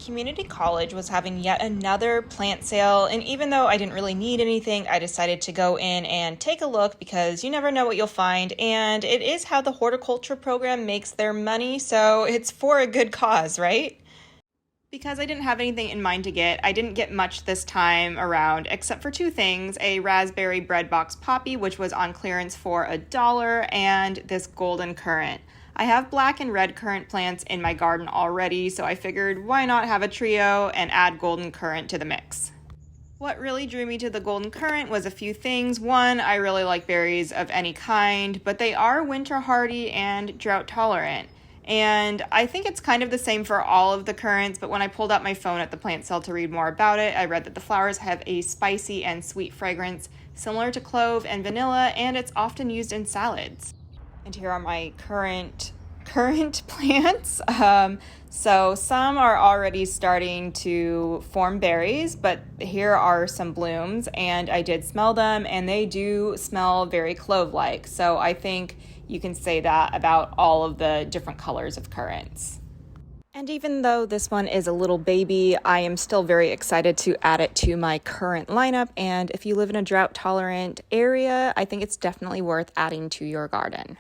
Community college was having yet another plant sale, and even though I didn't really need anything, I decided to go in and take a look because you never know what you'll find, and it is how the horticulture program makes their money, so it's for a good cause, right? Because I didn't have anything in mind to get, I didn't get much this time around except for two things: a raspberry bread box poppy, which was on clearance for $1, and this golden currant. I have black and red currant plants in my garden already, so I figured why not have a trio and add golden currant to the mix. What really drew me to the golden currant was a few things. One, I really like berries of any kind, but they are winter hardy and drought tolerant. And I think it's kind of the same for all of the currants, but when I pulled out my phone at the plant sale to read more about it, I read that the flowers have a spicy and sweet fragrance similar to clove and vanilla, and it's often used in salads. And here are my currant plants. So some are already starting to form berries, but here are some blooms, and I did smell them, and they do smell very clove-like. So I think you can say that about all of the different colors of currants. And even though this one is a little baby, I am still very excited to add it to my currant lineup. And if you live in a drought-tolerant area, I think it's definitely worth adding to your garden.